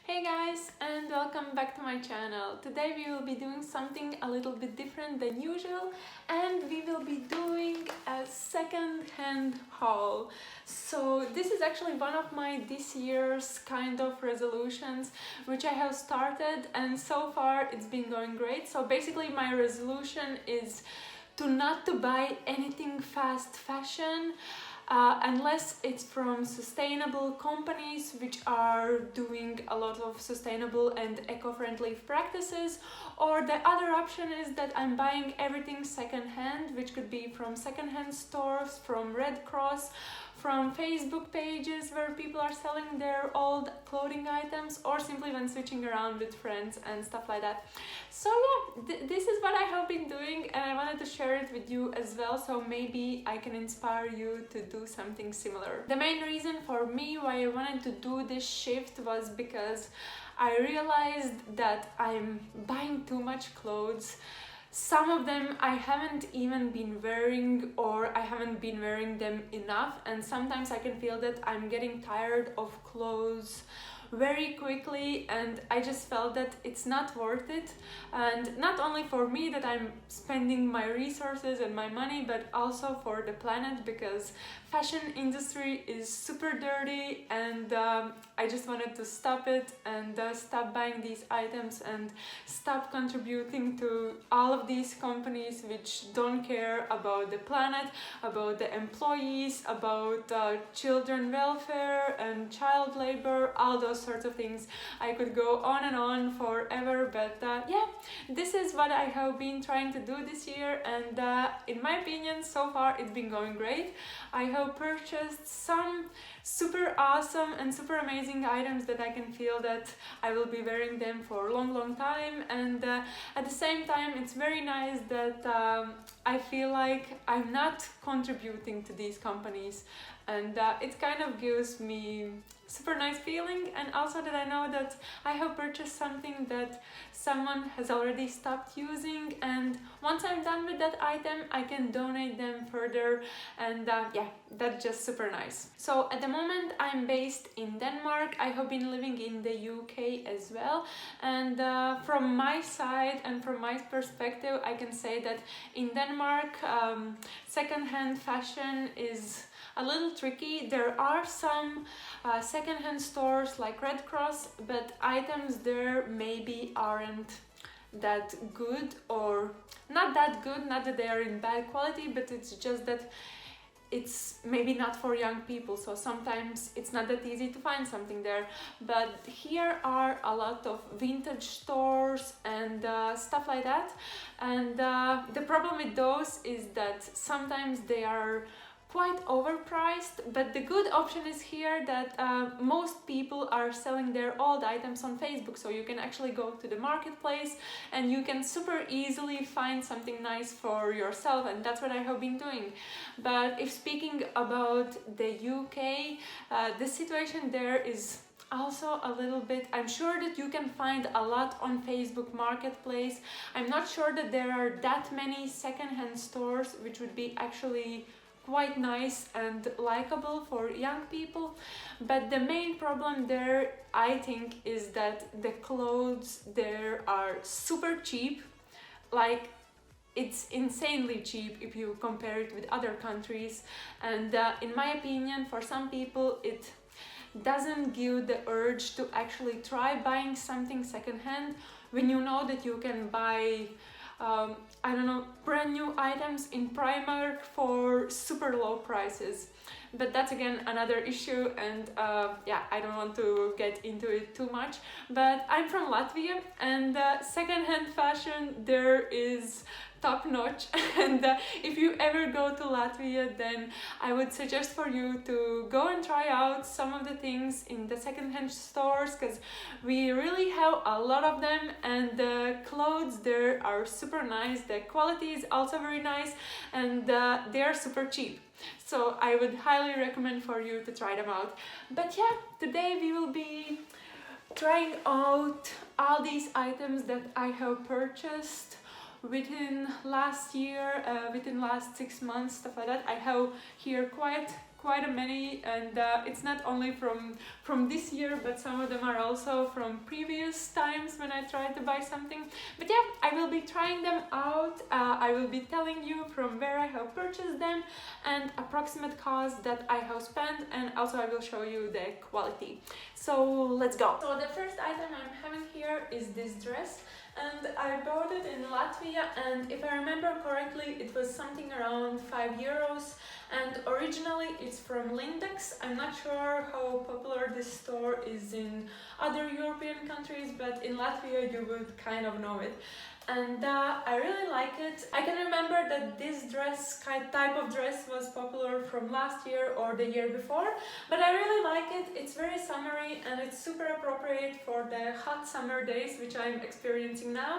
Hey guys, and welcome back to my channel. Today we will be doing something a little bit different than usual, and we will be doing a second-hand haul. So this is actually one of my this year's kind of resolutions which I have started, and so far it's been going great. So basically my resolution is to not to buy anything fast fashion unless it's from sustainable companies which are doing a lot of sustainable and eco-friendly practices, or the other option is that I'm buying everything secondhand, which could be from secondhand stores, from Red Cross, from Facebook pages where people are selling their old clothing items, or simply when switching around with friends and stuff like that. So yeah, this is what I have been doing, and I wanted to share it with you as well, so maybe I can inspire you to do something similar. The main reason for me why I wanted to do this shift was because I realized that I'm buying too much clothes. Some of them I haven't even been wearing, or I haven't been wearing them enough, and sometimes I can feel that I'm getting tired of clothes very quickly, and I just felt that it's not worth it. And not only for me that I'm spending my resources and my money, but also for the planet, because fashion industry is super dirty, and I just wanted to stop it and stop buying these items and stop contributing to all of these companies which don't care about the planet, about the employees, about children welfare and child labor, all those sorts of things. I could go on and on forever, but yeah, this is what I have been trying to do this year, and in my opinion so far it's been going great. I have purchased some super awesome and super amazing items that I can feel that I will be wearing them for a long time, and at the same time it's very nice that I feel like I'm not contributing to these companies, and it kind of gives me super nice feeling, and also that I know that I have purchased something that someone has already stopped using, and once I'm done with that item I can donate them further, and yeah, that's just super nice. So at the moment I'm based in Denmark. I have been living in the UK as well, and from my side and from my perspective I can say that in Denmark second-hand fashion is a little tricky. There are some second-hand stores like Red Cross, but items there maybe aren't that good, or not that good, not that they are in bad quality, but it's just that it's maybe not for young people, so sometimes it's not that easy to find something there. But here are a lot of vintage stores and stuff like that, and the problem with those is that sometimes they are quite overpriced, but the good option is here that most people are selling their old items on Facebook, so you can actually go to the marketplace and you can super easily find something nice for yourself, and that's what I have been doing. But if speaking about the UK, the situation there is also a little bit, I'm sure that you can find a lot on Facebook Marketplace. I'm not sure that there are that many second-hand stores which would be actually quite nice and likable for young people, but the main problem there I think is that the clothes there are super cheap. Like, it's insanely cheap if you compare it with other countries, and in my opinion for some people it doesn't give the urge to actually try buying something secondhand when you know that you can buy I don't know, brand new items in Primark for super low prices. But that's again another issue, and yeah, I don't want to get into it too much. But I'm from Latvia, and secondhand fashion there is top notch, and if you ever go to Latvia, then I would suggest for you to go and try out some of the things in the secondhand stores, because we really have a lot of them, and the clothes there are super nice, the quality is also very nice, and they are super cheap. So I would highly recommend for you to try them out. But yeah, today we will be trying out all these items that I have purchased within last year, within last 6 months, stuff like that. I have here quite quite a many, and it's not only from this year, but some of them are also from previous times when I tried to buy something. But yeah, I will be trying them out. I will be telling you from where I have purchased them and approximate cost that I have spent, and also I will show you the quality. So let's go. So the first item I'm having here is this dress, and I bought it in Latvia, and if I remember correctly, it was something around 5 euros, and originally it's from Lindex. I'm not sure how popular this store is in other European countries, but in Latvia you would kind of know it. And I really like it. I can remember that this type of dress was popular from last year or the year before, but I really like it. It's very summery and it's super appropriate for the hot summer days which I'm experiencing now.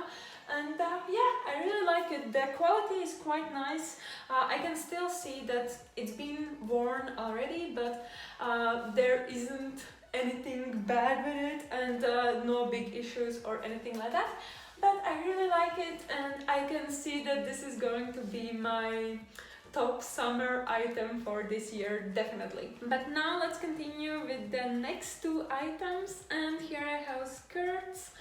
And yeah, I really like it. The quality is quite nice. I can still see that it's been worn already, but there isn't anything bad with it, and no big issues or anything like that. But I really like it, and I can see that this is going to be my top summer item for this year, definitely. But now let's continue with the next two items, and here I have skirts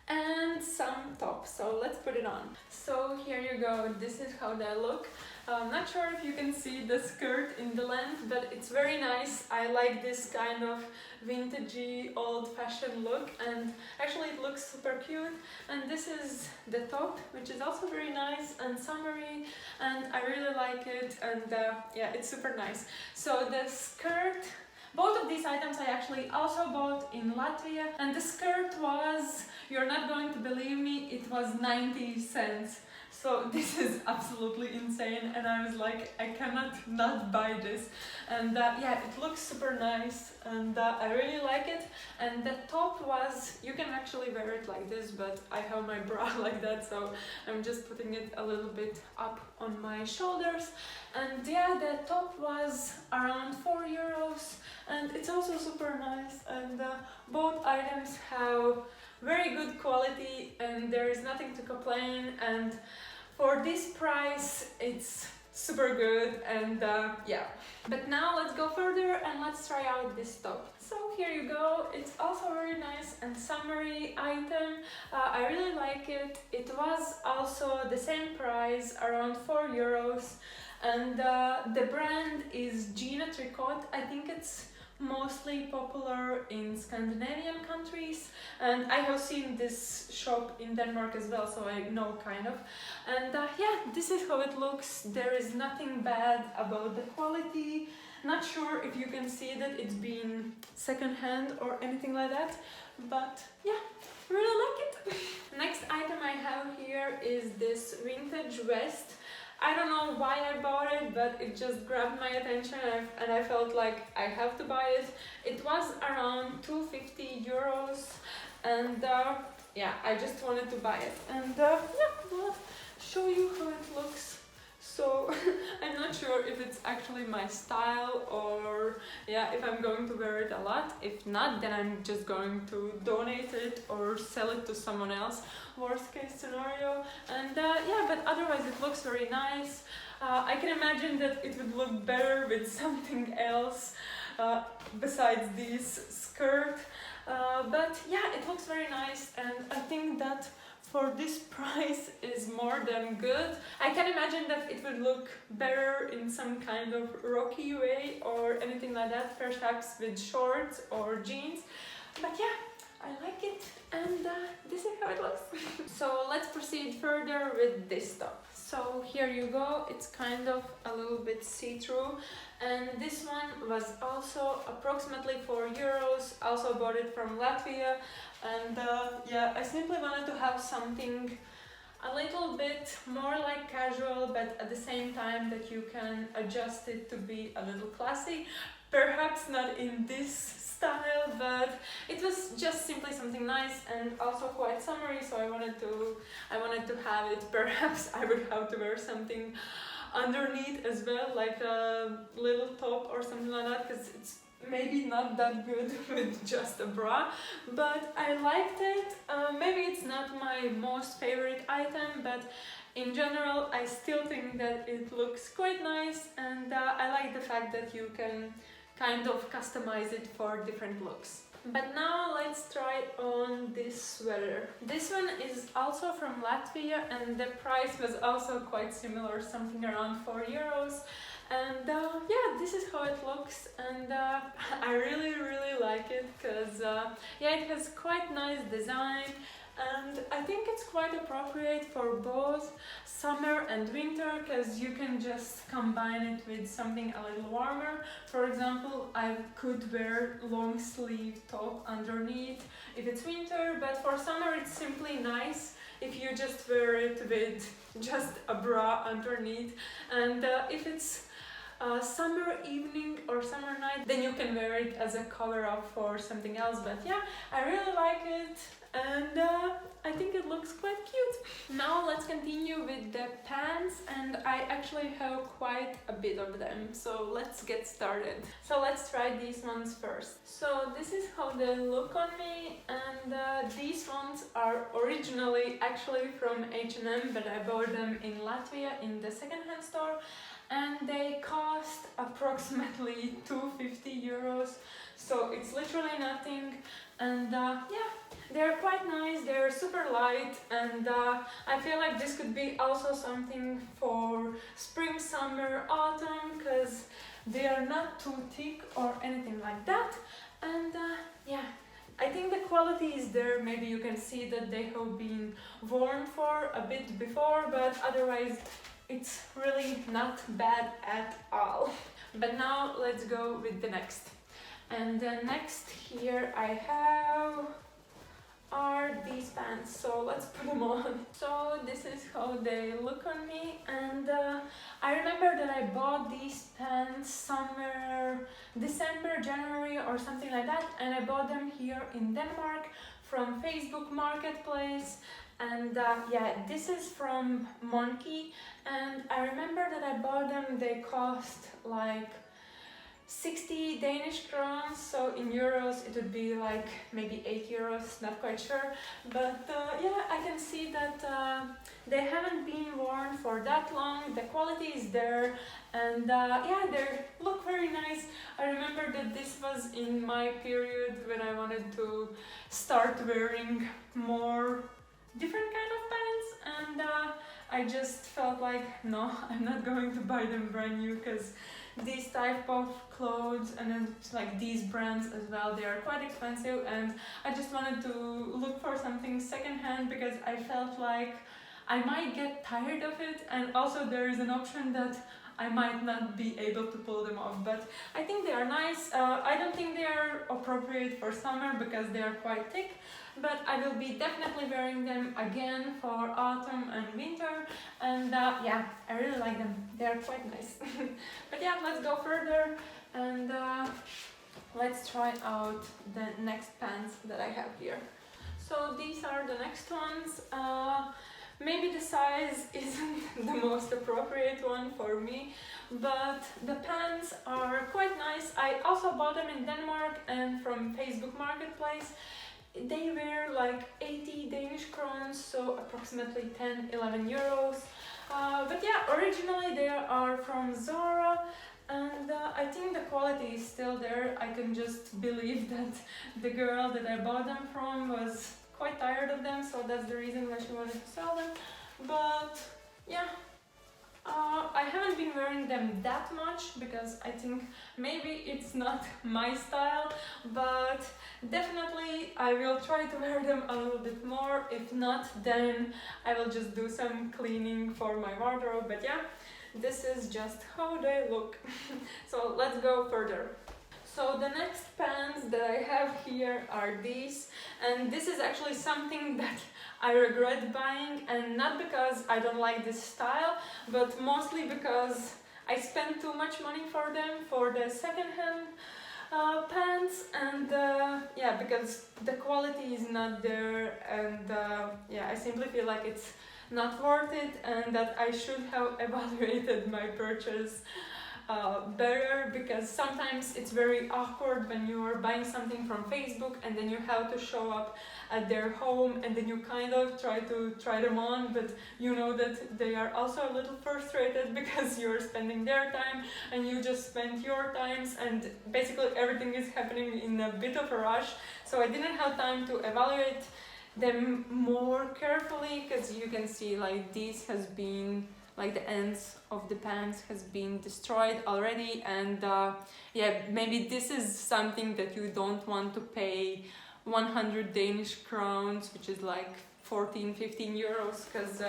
and some tops, so let's put it on. So here you go, this is how they look. I'm not sure if you can see the skirt in the length, but it's very nice. I like this kind of vintagey, old-fashioned look, and actually it looks super cute. And this is the top, which is also very nice and summery, and I really like it, and yeah, it's super nice. So the skirt, both of these items I actually also bought in Latvia, and the skirt was, you're not going to believe me, it was 90 cents. So this is absolutely insane, and I was like, I cannot not buy this. And yeah, it looks super nice, and I really like it. And the top was, you can actually wear it like this, but I have my bra like that, so I'm just putting it a little bit up on my shoulders. And yeah, the top was around 4 euros, and it's also super nice. And both items have very good quality, and there is nothing to complain. And for this price, it's super good, and yeah. But now let's go further and let's try out this top. So here you go, it's also a very nice and summery item. I really like it. It was also the same price, around 4 euros, and the brand is Gina Tricot. I think it's mostly popular in Scandinavian countries, and I have seen this shop in Denmark as well, so I know kind of. And yeah, this is how it looks. There is nothing bad about the quality. Not sure if you can see that it's been secondhand or anything like that, but yeah, really like it. Next item I have here is this vintage vest. I don't know why I bought it, but it just grabbed my attention, and I felt like I have to buy it. It was around 250 euros, and yeah, I just wanted to buy it. And yeah, I'll show you how it looks. So I'm not sure if it's actually my style, or yeah, if I'm going to wear it a lot. If not, then I'm just going to donate it or sell it to someone else, worst case scenario. And yeah, but otherwise it looks very nice. I can imagine that it would look better with something else besides this skirt. But yeah, it looks very nice, and I think that for this price is more than good. I can imagine that it would look better in some kind of rocky way or anything like that, perhaps with shorts or jeans. But yeah, I like it, and this is how it looks. So let's proceed further with this top. So here you go, it's kind of a little bit see-through, and this one was also approximately 4 euros. Also bought it from Latvia, and yeah, I simply wanted to have something a little bit more like casual, but at the same time that you can adjust it to be a little classy. Perhaps not in this style, but it was just simply something nice and also quite summery, so I wanted to have it. Perhaps I would have to wear something underneath as well, like a little top or something like that, because it's maybe not that good with just a bra, but I liked it. Maybe it's not my most favorite item, but in general I still think that it looks quite nice, and I like the fact that you can kind of customize it for different looks. But now let's try on this sweater. This one is also from Latvia, and the price was also quite similar, something around 4 euros. And yeah, this is how it looks, and I really like it because yeah, it has quite nice design, and I think it's quite appropriate for both summer and winter because you can just combine it with something a little warmer. For example, I could wear long sleeve top underneath if it's winter, but for summer it's simply nice if you just wear it with just a bra underneath, and if it's summer evening or summer night, then you can wear it as a cover up for something else. But yeah, I really like it, and I think it looks quite cute. Now let's continue with the pants, and I actually have quite a bit of them, so let's get started. So let's try these ones first. So this is how they look on me, and these ones are originally actually from H&M, but I bought them in Latvia in the secondhand store, and they cost approximately 250 euros, so it's literally nothing. And yeah, they're quite nice, they're super light, and I feel like this could be also something for spring, summer, autumn, because they are not too thick or anything like that. And yeah, I think the quality is there. Maybe you can see that they have been worn for a bit before, but otherwise it's really not bad at all. But now let's go with the next. And the next here I have are these pants, so let's put them on. So this is how they look on me, and I remember that I bought these pants somewhere December, January or something like that, and I bought them here in Denmark from Facebook Marketplace. And yeah, this is from Monkey, and I remember that I bought them, they cost like 60 Danish crowns, so in euros it would be like maybe 8 euros, not quite sure. But yeah, I can see that they haven't been worn for that long, the quality is there, and yeah, they look very nice. I remember that this was in my period when I wanted to start wearing more different kind of pants, and I just felt like, no, I'm not going to buy them brand new, because these type of clothes, and then like these brands as well, they are quite expensive, and I just wanted to look for something secondhand because I felt like I might get tired of it, and also there is an option that I might not be able to pull them off. But I think they are nice. I don't think they are appropriate for summer because they are quite thick, but I will be definitely wearing them again for autumn and winter, and yeah, I really like them. They are quite nice. But yeah, let's go further, and let's try out the next pants that I have here. So these are the next ones. Maybe the size isn't the most appropriate one for me, but the pants are quite nice. I also bought them in Denmark and from Facebook Marketplace. They were like 80 Danish crowns, so approximately 10-11 euros. But yeah, originally they are from Zara, and I think the quality is still there. I can just believe that the girl that I bought them from was quite tired of them, so that's the reason why she wanted to sell them. But yeah, I haven't been wearing them that much because I think maybe it's not my style, but definitely I will try to wear them a little bit more. If not, then I will just do some cleaning for my wardrobe. But yeah, this is just how they look. So let's go further. So the next pants that I have here are these, and this is actually something that I regret buying, and not because I don't like this style, but mostly because I spent too much money for them, for the secondhand pants, and yeah, because the quality is not there, and yeah, I simply feel like it's not worth it, and that I should have evaluated my purchase better, because sometimes it's very awkward when you're buying something from Facebook and then you have to show up at their home and then you kind of try them on, but you know that they are also a little frustrated because you're spending their time and you just spent your times, and basically everything is happening in a bit of a rush. So I didn't have time to evaluate them more carefully, because you can see like this has been, like the ends of the pants has been destroyed already, and yeah, maybe this is something that you don't want to pay 100 Danish crowns, which is like 14-15 euros, because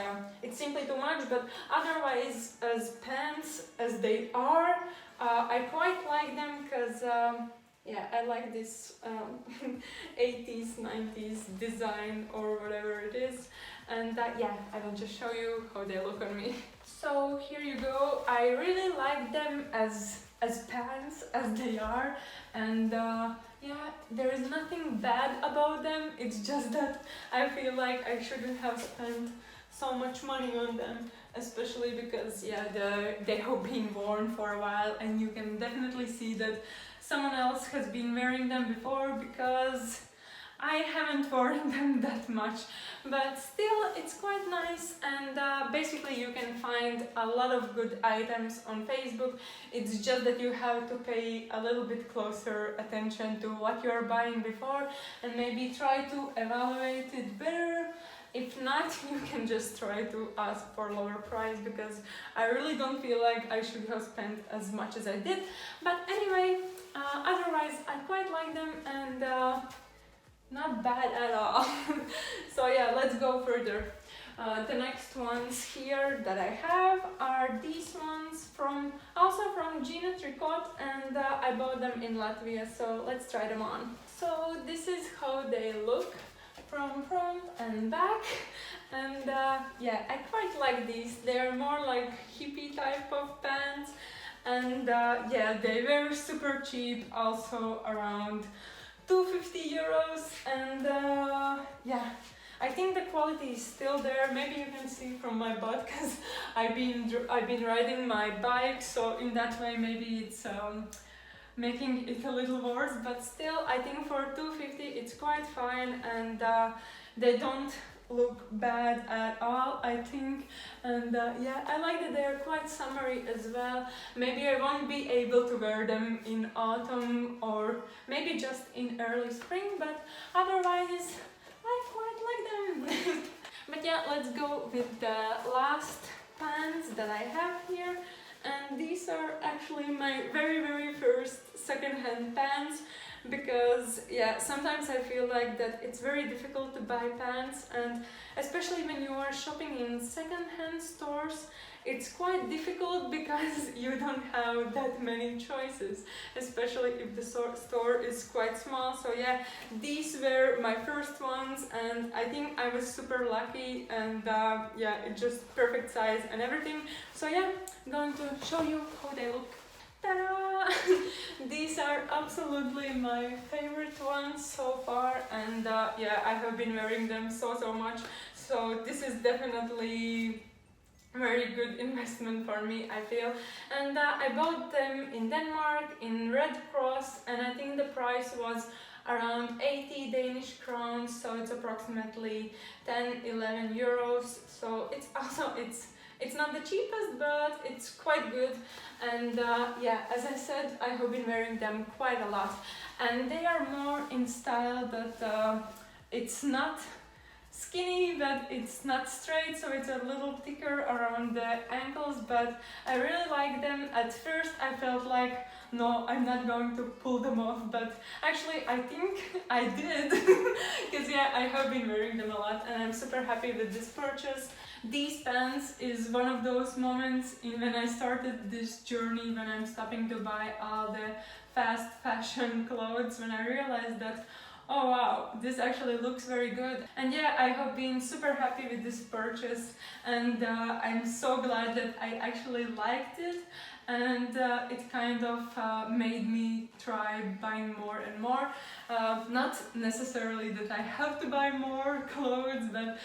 it's simply too much. But otherwise, as pants as they are, I quite like them, because yeah, I like this 80s, 90s design or whatever it is, and yeah, I will just show you how they look on me. So here you go. I really like them as pants as they are, and yeah, there is nothing bad about them. It's just that I feel like I shouldn't have spent so much money on them, especially because yeah, they have been worn for a while, and you can definitely see that someone else has been wearing them before, because I haven't worn them that much, but still it's quite nice. And basically you can find a lot of good items on Facebook. It's just that you have to pay a little bit closer attention to what you're buying before, and maybe try to evaluate it better. If not, you can just try to ask for lower price, because I really don't feel like I should have spent as much as I did. But anyway, otherwise I quite like them, and not bad at all. So yeah, let's go further. The next ones here that I have are these ones also from Gina Tricot, and I bought them in Latvia, so let's try them on. So this is how they look from front and back, and yeah, I quite like these. They're more like hippie type of pants, and yeah, they were super cheap, also around 250 euros, and yeah, I think the quality is still there. Maybe you can see from my butt, because I've been riding my bike, so in that way maybe it's making it a little worse, but still I think for 250 it's quite fine, and they don't look bad at all, I think. And yeah, I like that they're quite summery as well. Maybe I won't be able to wear them in autumn, or maybe just in early spring, but otherwise I quite like them. But yeah, let's go with the last pants that I have here, and these are actually my very first second-hand pants, because yeah, sometimes I feel like that it's very difficult to buy pants, and especially when you are shopping in second-hand stores, it's quite difficult because you don't have that many choices, especially if the store is quite small. So yeah, these were my first ones, and I think I was super lucky, and yeah, it's just perfect size and everything. So yeah, I'm going to show you how they look. Ta-da! These are absolutely my favorite ones so far, and yeah, I have been wearing them so much, so this is definitely very good investment for me, I feel. And I bought them in Denmark in Red Cross, and I think the price was around 80 Danish crowns, so it's approximately 10-11 euros. So it's also it's not the cheapest, but it's quite good. And yeah, as I said, I have been wearing them quite a lot, and they are more in style that it's not skinny, but it's not straight, so it's a little thicker around the ankles, but I really like them. At first I felt like, no, I'm not going to pull them off, but actually I think I did, because yeah, I have been wearing them a lot, and I'm super happy with this purchase. These pants is one of those moments when I started this journey, when I'm stopping to buy all the fast fashion clothes, when I realized that, oh wow, this actually looks very good. And yeah, I have been super happy with this purchase, and I'm so glad that I actually liked it, and it kind of made me try buying more and more. Not necessarily that I have to buy more clothes, but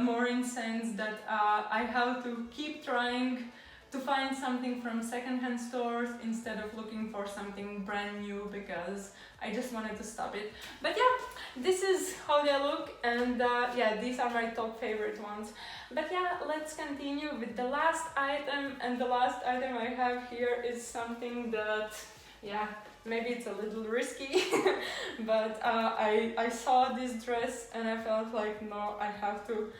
more in sense that I have to keep trying to find something from secondhand stores instead of looking for something brand new, because I just wanted to stop it. But yeah, this is how they look, and yeah, these are my top favorite ones. But yeah, let's continue with the last item, and the last item I have here is something that, yeah, maybe it's a little risky, but I saw this dress and I felt like, no, I have to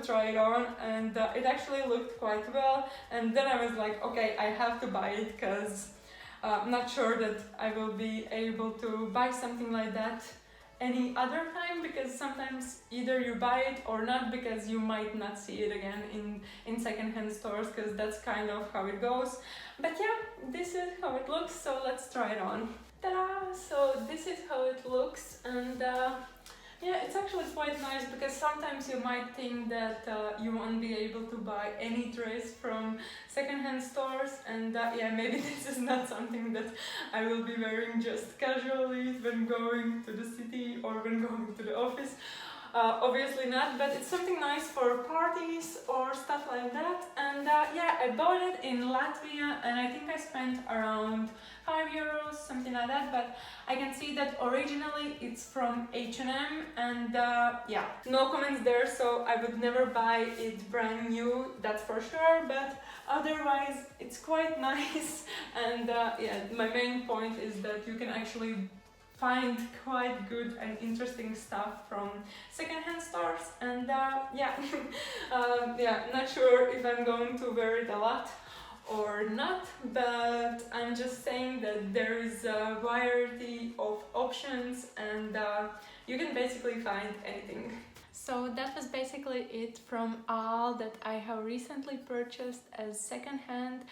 try it on, and it actually looked quite well, and then I was like, okay, I have to buy it, because I'm not sure that I will be able to buy something like that any other time, because sometimes either you buy it or not, because you might not see it again in secondhand stores, because that's kind of how it goes. But yeah, this is how it looks, so let's try it on. Ta-da! So this is how it looks, and yeah, it's actually quite nice, because sometimes you might think that you won't be able to buy any dress from secondhand stores, and yeah, maybe this is not something that I will be wearing just casually when going to the city or when going to the office. Obviously not, but it's something nice for parties or stuff like that. And yeah, I bought it in Latvia, and I think I spent around €5, something like that, but I can see that originally it's from H&M, and yeah, no comments there, so I would never buy it brand new, that's for sure, but otherwise it's quite nice. And yeah, my main point is that you can actually find quite good and interesting stuff from secondhand stores, and yeah, yeah, not sure if I'm going to wear it a lot or not, but I'm just saying that there is a variety of options, and you can basically find anything. So that was basically it from all that I have recently purchased as secondhand,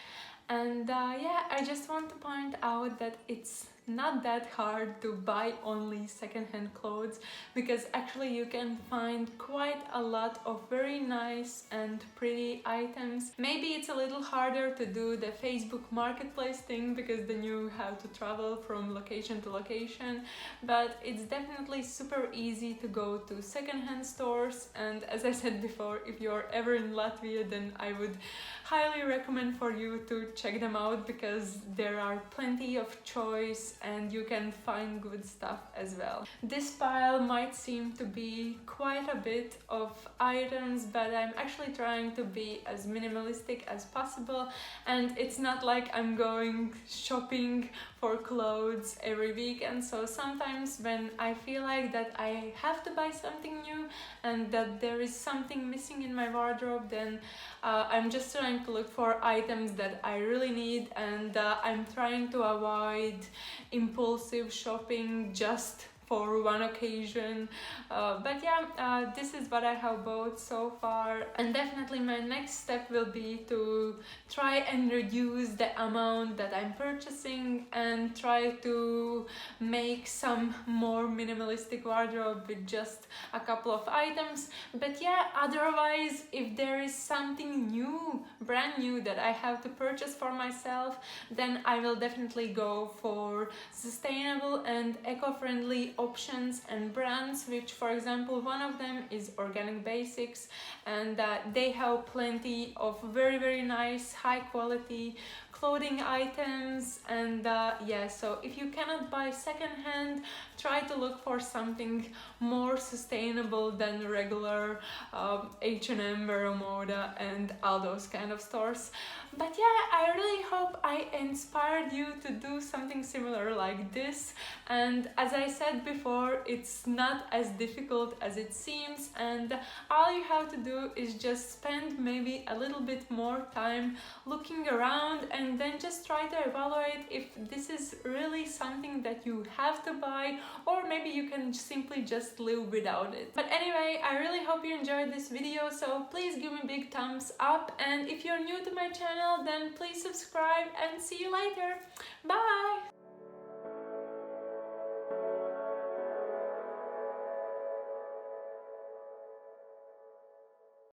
and yeah, I just want to point out that it's not that hard to buy only secondhand clothes, because actually you can find quite a lot of very nice and pretty items. Maybe it's a little harder to do the Facebook marketplace thing, because then you have to travel from location to location, but it's definitely super easy to go to secondhand stores. And as I said before, if you're ever in Latvia, then I would highly recommend for you to check them out, because there are plenty of choice and you can find good stuff as well. This pile might seem to be quite a bit of items, but I'm actually trying to be as minimalistic as possible, and it's not like I'm going shopping for clothes every week. And so sometimes when I feel like that I have to buy something new and that there is something missing in my wardrobe, then I'm just trying to look for items that I really need, and I'm trying to avoid impulsive shopping just for one occasion. But yeah, this is what I have bought so far, and definitely my next step will be to try and reduce the amount that I'm purchasing and try to make some more minimalistic wardrobe with just a couple of items. But yeah, otherwise, if there is something new, brand new, that I have to purchase for myself, then I will definitely go for sustainable and eco-friendly options and brands, which, for example, one of them is Organic Basics, and they have plenty of very nice high quality clothing items. And yeah, so if you cannot buy secondhand, try to look for something more sustainable than regular H&M, Moda, and all those kind of stores. But yeah, I really hope I inspired you to do something similar like this. And as I said before, it's not as difficult as it seems, and all you have to do is just spend maybe a little bit more time looking around, and then just try to evaluate if this is really something that you have to buy, or maybe you can simply just live without it. But anyway, I really hope you enjoyed this video, so please give me a big thumbs up, and if you're new to my channel, then please subscribe, and see you later. Bye!